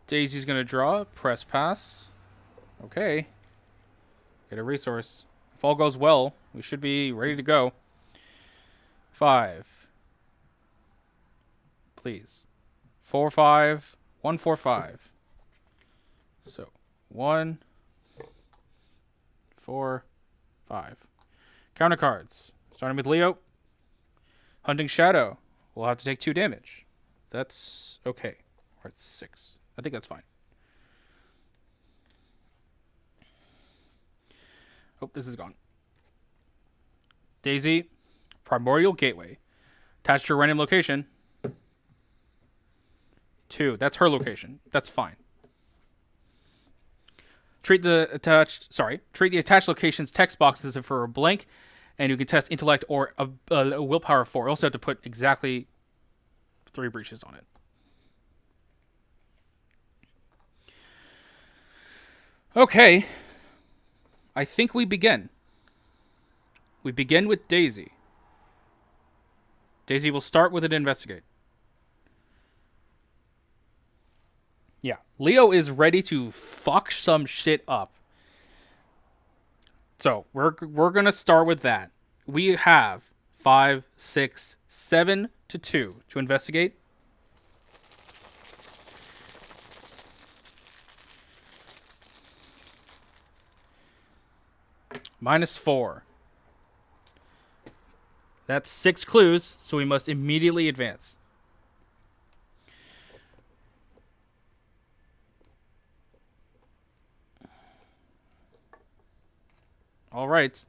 Daisy's gonna draw, press pass. Okay. Get a resource. If all goes well, we should be ready to go. 5. Please. 4, 5. 1, 4, 5. So 1, 4, 5. Counter cards. Starting with Leo. Hunting Shadow. We'll have to take 2 damage. That's okay. Or it's 6. I think that's fine. Oh, this is gone. Daisy. Primordial Gateway. Attached to a random location. 2. That's her location. That's fine. Treat the attached location's text boxes as if it were blank, and you can test intellect or a willpower of 4. You also have to put exactly 3 breaches on it. Okay. I think we begin. We begin with Daisy. Daisy will start with an investigate. Yeah. Leo is ready to fuck some shit up. So, we're going to start with that. We have 5, 6, 7 to 2 to investigate. -4. That's 6 clues, so we must immediately advance. All right.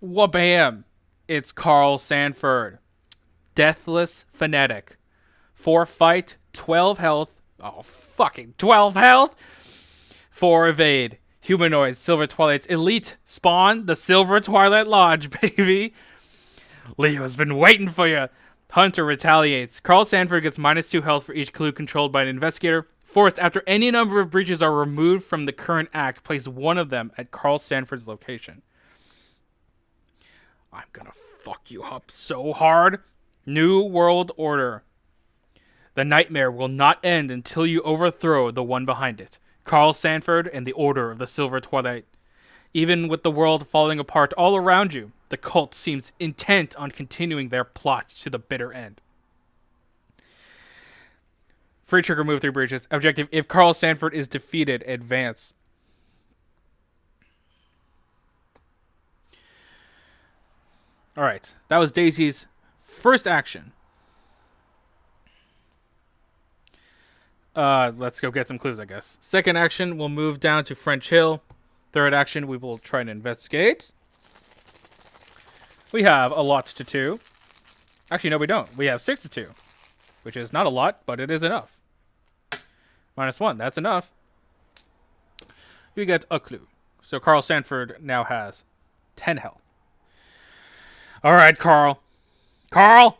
Wabam! It's Carl Sanford. Deathless Fanatic. 4 fight, 12 health. Oh, fucking 12 health! 4 evade. Humanoid, Silver Twilight's elite spawn, the Silver Twilight Lodge, baby. Leo's been waiting for you. Hunter retaliates. Carl Sanford gets -2 health for each clue controlled by an investigator. Forced, after any number of breaches are removed from the current act, place one of them at Carl Sanford's location. I'm gonna fuck you up so hard. New World Order. The nightmare will not end until you overthrow the one behind it. Carl Sanford and the Order of the Silver Twilight. Even with the world falling apart all around you, the cult seems intent on continuing their plot to the bitter end. Free trigger, move 3 breaches. Objective, if Carl Sanford is defeated, advance. Alright, that was Daisy's first action. Let's go get some clues, I guess. Second action, we'll move down to French Hill. Third action, we will try and investigate. We have a lot to 2. Actually, no, we don't. We have 6 to 2, which is not a lot, but it is enough. -1, that's enough. We get a clue. So Carl Sanford now has 10 health. All right, Carl. Carl!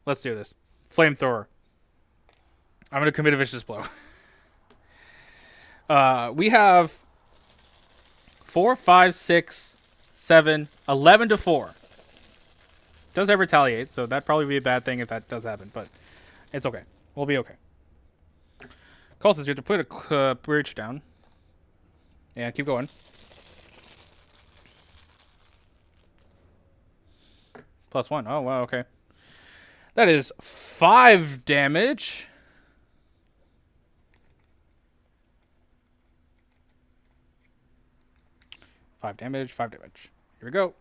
Let's do this. Flamethrower. I'm going to commit a vicious blow. We have 4, 5, 6, 7, 11 to 4. Does have retaliate, so that'd probably be a bad thing if that does happen, but it's okay. We'll be okay. Cultists, you have to put a bridge down. And keep going. +1. Oh, wow, okay. That is 5 damage. Five damage. Here we go.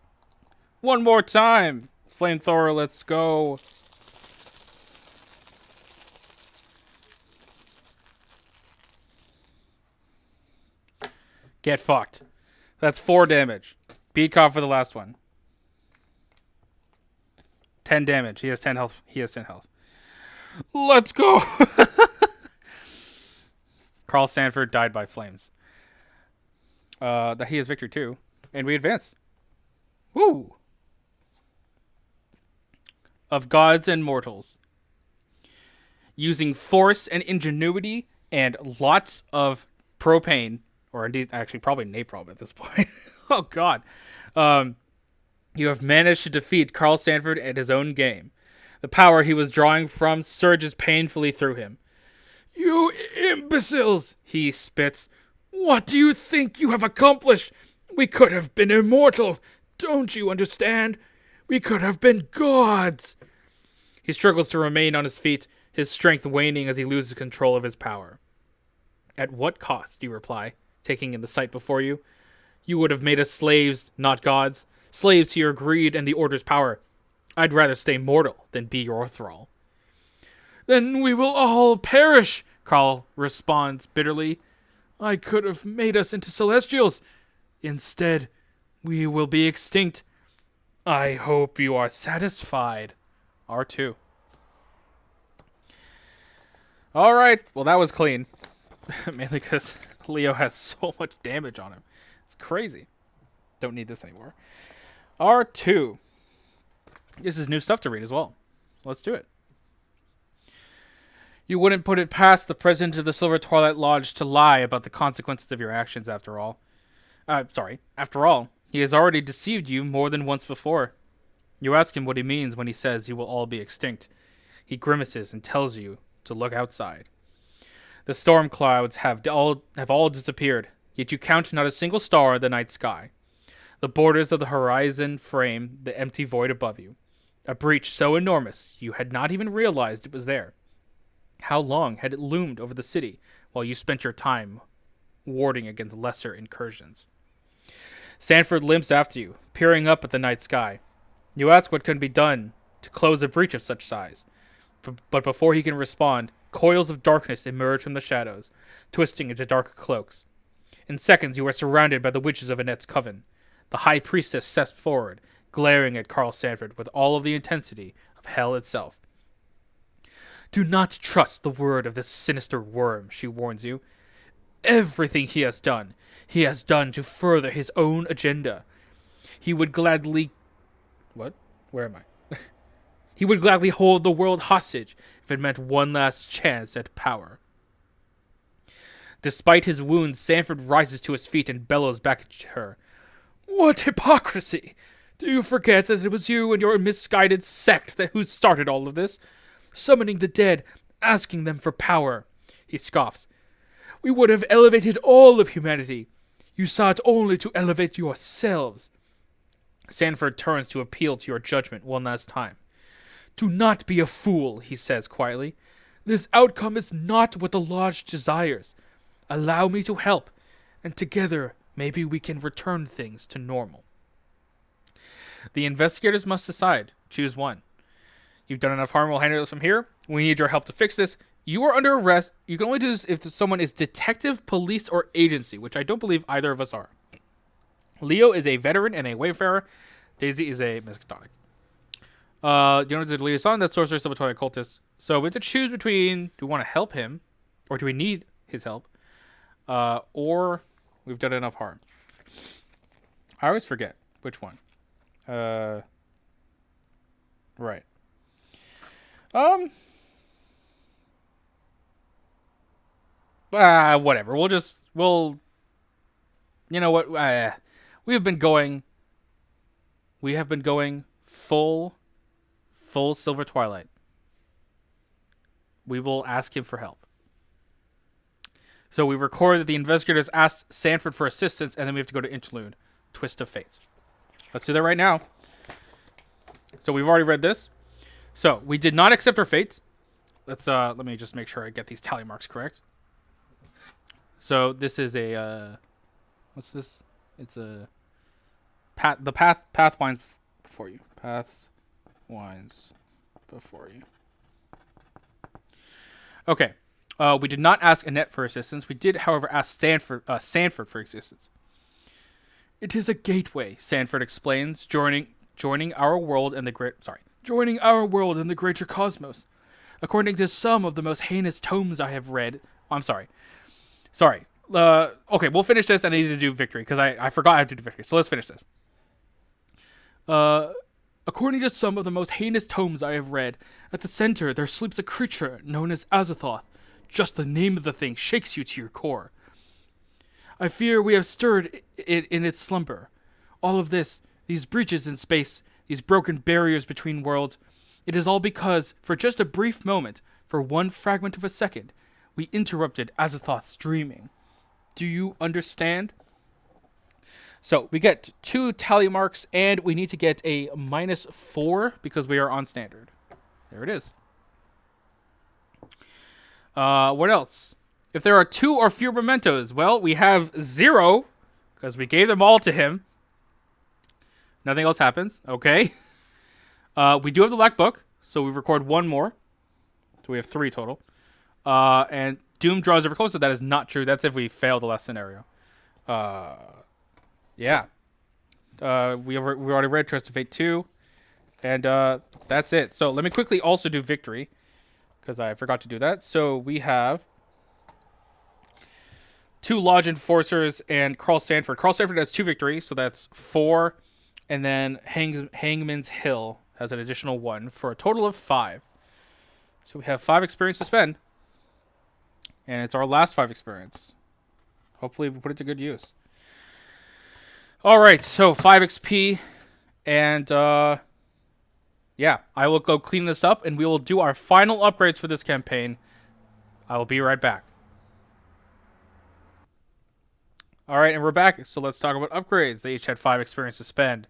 One more time. Flamethrower, let's go. Get fucked. That's 4 damage. Beat Cobb for the last one. 10 damage. He has 10 health. Let's go. Carl Sanford died by flames. That he has victory too. And we advance. Woo! Of gods and mortals. Using force and ingenuity and lots of propane, or indeed actually probably napalm at this point. Oh god. You have managed to defeat Carl Sanford at his own game. The power he was drawing from surges painfully through him. You imbeciles, he spits. What do you think you have accomplished? We could have been immortal. Don't you understand? We could have been gods. He struggles to remain on his feet, his strength waning as he loses control of his power. At what cost, you reply, taking in the sight before you? You would have made us slaves, not gods. Slaves to your greed and the Order's power. I'd rather stay mortal than be your thrall. Then we will all perish, Carl responds bitterly. I could have made us into celestials. Instead, we will be extinct. I hope you are satisfied. R2. Alright, well that was clean. Mainly because Leo has so much damage on him. It's crazy. Don't need this anymore. R2. This is new stuff to read as well. Let's do it. You wouldn't put it past the president of the Silver Twilight Lodge to lie about the consequences of your actions after all. After all, he has already deceived you more than once before. You ask him what he means when he says you will all be extinct. He grimaces and tells you to look outside. The storm clouds have all disappeared, yet you count not a single star in the night sky. The borders of the horizon frame the empty void above you. A breach so enormous you had not even realized it was there. How long had it loomed over the city while you spent your time warding against lesser incursions? Sanford limps after you, peering up at the night sky. You ask what can be done to close a breach of such size. But before he can respond, coils of darkness emerge from the shadows, twisting into dark cloaks. In seconds, you are surrounded by the witches of Annette's coven. The High Priestess steps forward, glaring at Carl Sanford with all of the intensity of hell itself. Do not trust the word of this sinister worm, she warns you. Everything he has done to further his own agenda. He would gladly... What? Where am I? He would gladly hold the world hostage if it meant one last chance at power. Despite his wounds, Sanford rises to his feet and bellows back at her. What hypocrisy! Do you forget that it was you and your misguided sect who started all of this? Summoning the dead, asking them for power. He scoffs. We would have elevated all of humanity. You sought only to elevate yourselves. Sanford turns to appeal to your judgment one last time. Do not be a fool, he says quietly. This outcome is not what the Lodge desires. Allow me to help, and together maybe we can return things to normal. The investigators must decide. Choose one. You've done enough harm, we'll handle this from here. We need your help to fix this. You are under arrest. You can only do this if someone is detective, police, or agency, which I don't believe either of us are. Leo is a veteran and a wayfarer. Daisy is a miskatonic. You know, the liaison, that's sorcerer, silver twilight cultist. So we have to choose between, do we want to help him, or do we need his help, or we've done enough harm. I always forget which one. Right. Whatever. You know what? We have been going full Silver Twilight. We will ask him for help. So we record that the investigators asked Sanford for assistance, and then we have to go to Interlude. Twist of Fate. Let's do that right now. So we've already read this. So we did not accept our fate. Let me just make sure I get these tally marks correct. So this is a what's this? It's a path. The path winds before you. Path winds before you. Okay. We did not ask Annette for assistance. We did, however, ask Sanford for assistance. It is a gateway, Sanford explains, joining our world in the joining our world in the greater cosmos. According to some of the most heinous tomes I have read, I'm sorry. Okay, we'll finish this. I need to do victory because I forgot I have to do victory. So let's finish this. According to some of the most heinous tomes I have read, at the center there sleeps a creature known as Azathoth. Just the name of the thing shakes you to your core. I fear we have stirred it in its slumber. All of this, these breaches in space, these broken barriers between worlds, it is all because, for just a brief moment, for one fragment of a second, we interrupted Azathoth's dreaming. Do you understand? So, we get 2 tally marks, and we need to get a -4 because we are on standard. There it is. What else? If there are 2 or fewer mementos, well, we have 0, because we gave them all to him. Nothing else happens. Okay. We do have the black book, so we record 1 more. So we have 3 total. And Doom draws ever closer. That is not true. That's if we fail the last scenario. Yeah. We already read Trust of Fate 2. And that's it. So let me quickly also do victory, because I forgot to do that. So we have 2 Lodge Enforcers and Carl Sanford. Carl Sanford has 2 victories, so that's 4. And then Hangman's Hill has an additional 1 for a total of 5. So we have 5 experience to spend. And it's our last 5 experience. Hopefully we put it to good use. Alright, so 5 XP. And yeah, I will go clean this up and we will do our final upgrades for this campaign. I will be right back. Alright, and we're back. So let's talk about upgrades. They each had 5 experience to spend.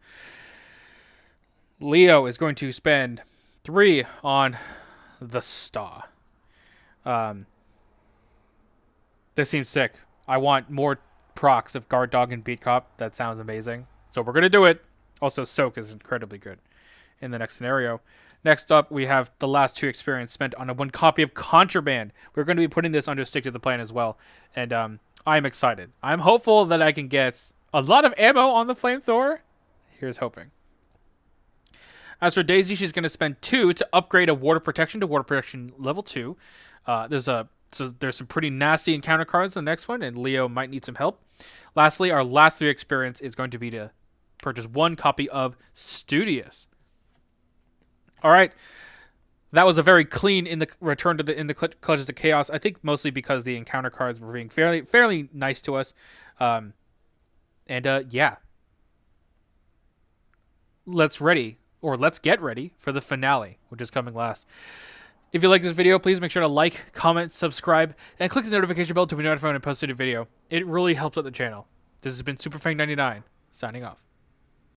Leo is going to spend 3 on the Star. This seems sick. I want more procs of Guard Dog and Beat Cop. That sounds amazing. So we're going to do it. Also, Soak is incredibly good in the next scenario. Next up, we have the last 2 experience spent on 1 copy of Contraband. We're going to be putting this under Stick to the Plan as well. And I'm excited. I'm hopeful that I can get a lot of ammo on the Flamethrower. Here's hoping. As for Daisy, she's going to spend 2 to upgrade a Water Protection to Water Protection level 2. There's some pretty nasty encounter cards in the next one, and Leo might need some help. Lastly, our last 3 experience is going to be to purchase 1 copy of Studious. All right. That was a very clean in the return to the Clutches of Chaos. I think mostly because the encounter cards were being fairly nice to us. Yeah. Let's get ready for the finale, which is coming last. If you like this video, please make sure to like, comment, subscribe, and click the notification bell to be notified when I post a new video. It really helps out the channel. This has been SuperFang99, signing off.